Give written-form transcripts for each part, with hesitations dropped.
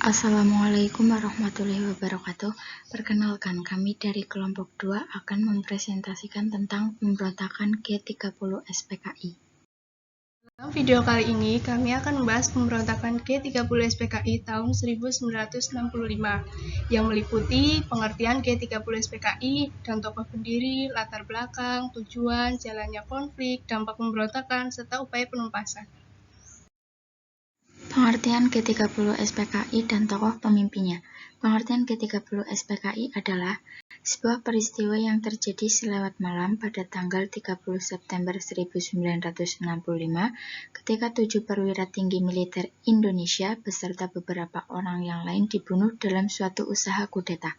Assalamualaikum warahmatullahi wabarakatuh. Perkenalkan, kami dari kelompok 2 akan mempresentasikan tentang pemberontakan G30 SPKI. Dalam video kali ini, kami akan membahas pemberontakan G30 SPKI tahun 1965 yang meliputi pengertian G30 SPKI dan tokoh pendiri, latar belakang, tujuan, jalannya konflik, dampak pemberontakan, serta upaya penumpasan. Pengertian G30 SPKI dan tokoh pemimpinnya. Pengertian G30 SPKI adalah sebuah peristiwa yang terjadi selewat malam pada tanggal 30 September 1965 ketika 7 perwira tinggi militer Indonesia beserta beberapa orang yang lain dibunuh dalam suatu usaha kudeta.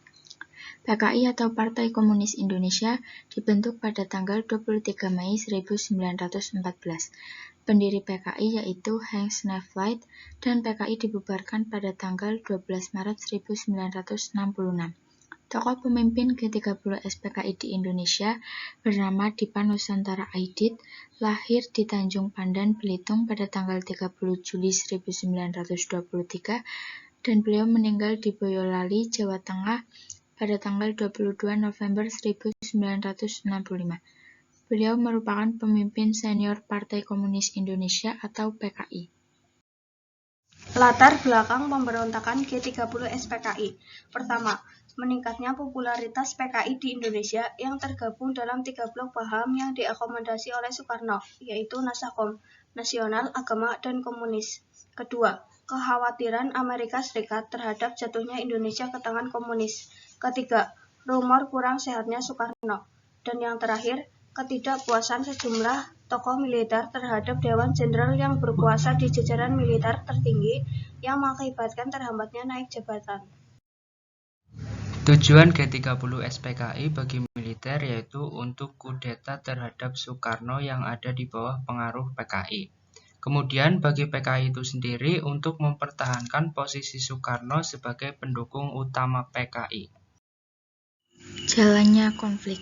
PKI atau Partai Komunis Indonesia dibentuk pada tanggal 23 Mei 1914. Pendiri PKI yaitu Hans Nevleit dan PKI dibubarkan pada tanggal 12 Maret 1966. Tokoh pemimpin G30 SPKI di Indonesia bernama Dipa Nusantara Aidit, lahir di Tanjung Pandan, Belitung pada tanggal 30 Juli 1923 dan beliau meninggal di Boyolali, Jawa Tengah pada tanggal 22 November 1965. Beliau merupakan pemimpin senior Partai Komunis Indonesia atau PKI. Latar belakang pemberontakan G30 SPKI. Pertama, meningkatnya popularitas PKI di Indonesia yang tergabung dalam 3 blok paham yang diakomodasi oleh Soekarno, yaitu Nasakom, Nasional, Agama, dan Komunis. Kedua, kekhawatiran Amerika Serikat terhadap jatuhnya Indonesia ke tangan komunis. Ketiga, rumor kurang sehatnya Soekarno. Dan yang terakhir, ketidakpuasan sejumlah tokoh militer terhadap Dewan Jenderal yang berkuasa di jajaran militer tertinggi yang mengakibatkan terhambatnya naik jabatan. Tujuan G30 SPKI bagi militer yaitu untuk kudeta terhadap Soekarno yang ada di bawah pengaruh PKI. Kemudian bagi PKI itu sendiri untuk mempertahankan posisi Soekarno sebagai pendukung utama PKI. Jalannya konflik.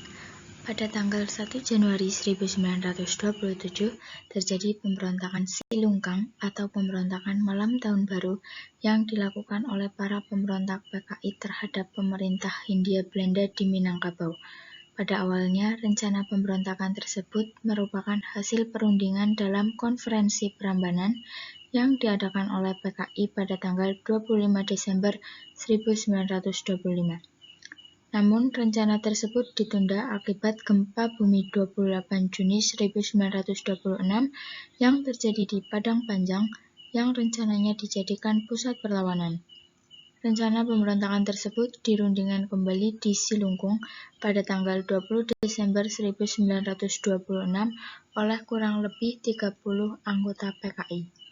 Pada tanggal 1 Januari 1927 terjadi pemberontakan Silungkang atau pemberontakan malam tahun baru yang dilakukan oleh para pemberontak PKI terhadap pemerintah Hindia Belanda di Minangkabau. Pada awalnya, rencana pemberontakan tersebut merupakan hasil perundingan dalam konferensi Prambanan yang diadakan oleh PKI pada tanggal 25 Desember 1925. Namun, rencana tersebut ditunda akibat gempa bumi 28 Juni 1926 yang terjadi di Padang Panjang yang rencananya dijadikan pusat perlawanan. Rencana pemberontakan tersebut dirundingkan kembali di Silungkung pada tanggal 20 Desember 1926 oleh kurang lebih 30 anggota PKI.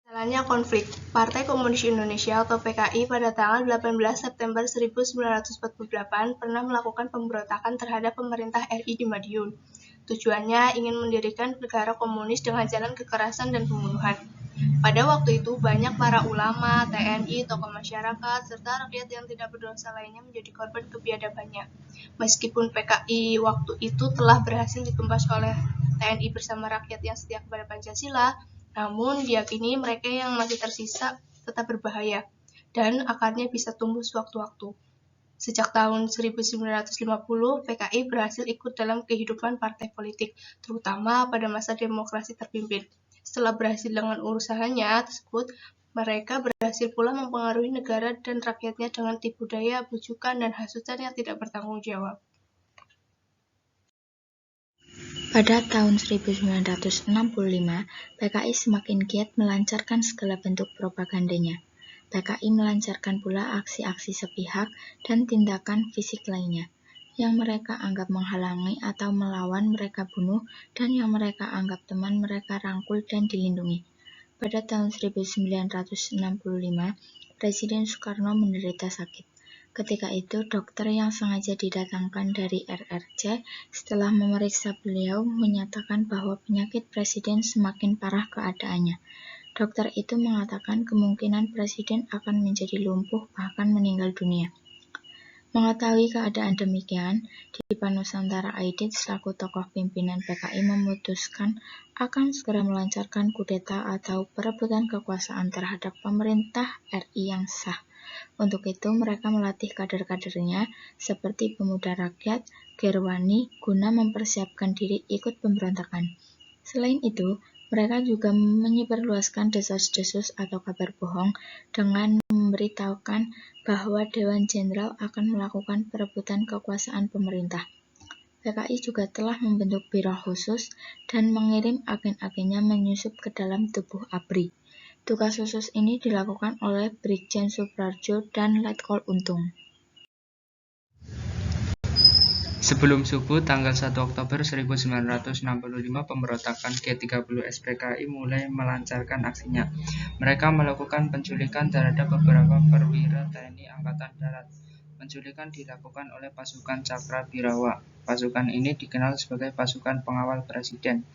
Jalannya konflik. Partai Komunis Indonesia atau PKI pada tanggal 18 September 1948 pernah melakukan pemberontakan terhadap pemerintah RI di Madiun. Tujuannya ingin mendirikan negara komunis dengan jalan kekerasan dan pembunuhan. Pada waktu itu, banyak para ulama, TNI, tokoh masyarakat, serta rakyat yang tidak berdosa lainnya menjadi korban kebiadabannya. Meskipun PKI waktu itu telah berhasil dikempas oleh TNI bersama rakyat yang setia kepada Pancasila, namun diyakini mereka yang masih tersisa tetap berbahaya dan akarnya bisa tumbuh sewaktu-waktu. Sejak tahun 1950, PKI berhasil ikut dalam kehidupan partai politik, terutama pada masa demokrasi terpimpin. Setelah berhasil dengan urusannya tersebut, mereka berhasil pula mempengaruhi negara dan rakyatnya dengan tipu daya, bujukan, dan hasutan yang tidak bertanggung jawab. Pada tahun 1965, PKI semakin giat melancarkan segala bentuk propagandanya. PKI melancarkan pula aksi-aksi sepihak dan tindakan fisik lainnya, yang mereka anggap menghalangi atau melawan mereka bunuh dan yang mereka anggap teman mereka rangkul dan dilindungi. Pada tahun 1965, Presiden Soekarno menderita sakit. Ketika itu, dokter yang sengaja didatangkan dari RRC setelah memeriksa beliau menyatakan bahwa penyakit Presiden semakin parah keadaannya. Dokter itu mengatakan kemungkinan Presiden akan menjadi lumpuh bahkan meninggal dunia. Mengetahui keadaan demikian, Dipa Nusantara Aidit selaku tokoh pimpinan PKI memutuskan akan segera melancarkan kudeta atau perebutan kekuasaan terhadap pemerintah RI yang sah. Untuk itu, mereka melatih kader-kadernya seperti Pemuda Rakyat, Gerwani, guna mempersiapkan diri ikut pemberontakan. Selain itu, mereka juga menyebarluaskan desas-desus atau kabar bohong dengan memberitahukan bahwa Dewan Jenderal akan melakukan perebutan kekuasaan pemerintah. PKI juga telah membentuk biro khusus dan mengirim agen-agennya menyusup ke dalam tubuh ABRI. Tugas khusus ini dilakukan oleh Brigjen Suprarjo dan Letkol Untung. Sebelum subuh tanggal 1 Oktober 1965, pemberontakan G30 SPKI mulai melancarkan aksinya. Mereka melakukan penculikan terhadap beberapa perwira TNI Angkatan Darat. Penculikan dilakukan oleh pasukan Cakra Birawa. Pasukan ini dikenal sebagai pasukan pengawal presiden.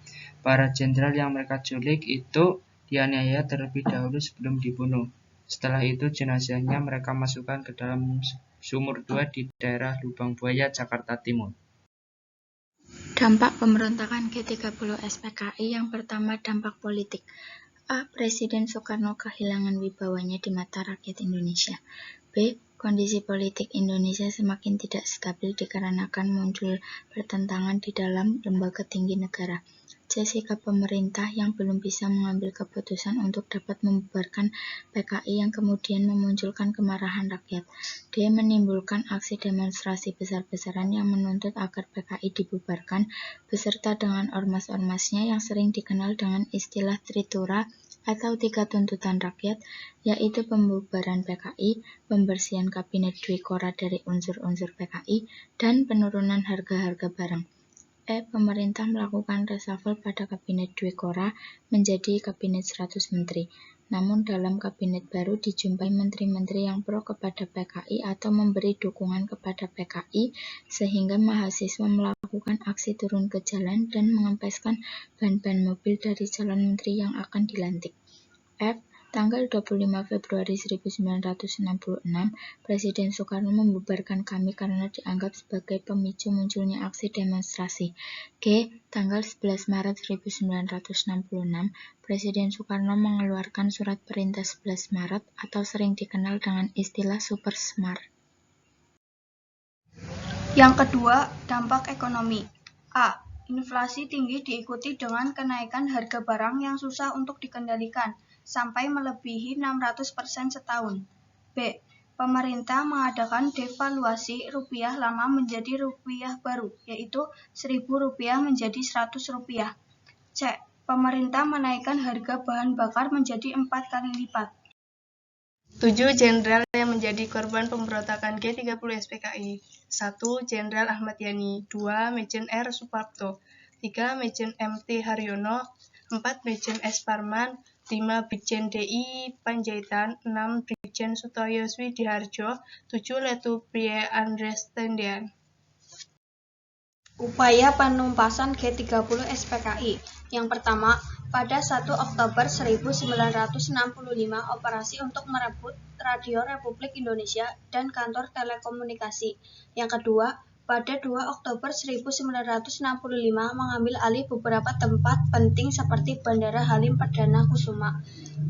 Para jenderal yang mereka culik itu dianiaya terlebih dahulu sebelum dibunuh. Setelah itu jenazahnya mereka masukkan ke dalam sumur 2 di daerah Lubang Buaya, Jakarta Timur. Dampak pemberontakan G30 SPKI yang pertama, dampak politik. A. Presiden Soekarno kehilangan wibawanya di mata rakyat Indonesia. B. Kondisi politik Indonesia semakin tidak stabil dikarenakan muncul pertentangan di dalam lembaga tinggi negara. C. Sikap pemerintah yang belum bisa mengambil keputusan untuk dapat membubarkan PKI yang kemudian memunculkan kemarahan rakyat. D. Menimbulkan aksi demonstrasi besar-besaran yang menuntut agar PKI dibubarkan, beserta dengan ormas-ormasnya yang sering dikenal dengan istilah Tritura atau 3 tuntutan rakyat, yaitu pembubaran PKI, pembersihan Kabinet Dwikora dari unsur-unsur PKI, dan penurunan harga-harga barang. E. Pemerintah melakukan reshuffle pada Kabinet Dwikora menjadi Kabinet 100 Menteri. Namun dalam Kabinet baru dijumpai menteri-menteri yang pro kepada PKI atau memberi dukungan kepada PKI, sehingga mahasiswa melakukan aksi turun ke jalan dan mengempeskan ban-ban mobil dari calon menteri yang akan dilantik. F. Tanggal 25 Februari 1966, Presiden Soekarno membubarkan kami karena dianggap sebagai pemicu munculnya aksi demonstrasi. G. Tanggal 11 Maret 1966, Presiden Soekarno mengeluarkan surat perintah 11 Maret atau sering dikenal dengan istilah Super Smart. Yang kedua, dampak ekonomi. A. Inflasi tinggi diikuti dengan kenaikan harga barang yang susah untuk dikendalikan, sampai melebihi 600% setahun. B. Pemerintah mengadakan devaluasi rupiah lama menjadi rupiah baru, yaitu Rp1.000 menjadi Rp100. C. Pemerintah menaikkan harga bahan bakar menjadi 4 kali lipat. 7 jenderal yang menjadi korban pemberontakan G30 SPKI. 1. Jenderal Ahmad Yani. 2. Majen R. Suprapto. 3. Majen MT Haryono. 4. Brigjen S. Parman. 5. Brigjen DI Panjaitan. 6. Brigjen Sutoyo Swidiharjo. 7. Letu Prie Andres Tendian. Upaya penumpasan G30 SPKI. Yang pertama, pada 1 Oktober 1965 operasi untuk merebut Radio Republik Indonesia dan kantor telekomunikasi. Yang kedua, pada 2 Oktober 1965 mengambil alih beberapa tempat penting seperti Bandara Halim Perdana Kusuma.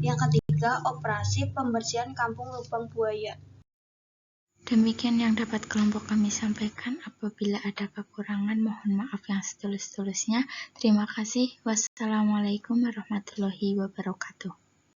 Yang ketiga, operasi pembersihan Kampung Lubang Buaya. Demikian yang dapat kelompok kami sampaikan. Apabila ada kekurangan, mohon maaf yang setulus-tulusnya. Terima kasih. Wassalamualaikum warahmatullahi wabarakatuh.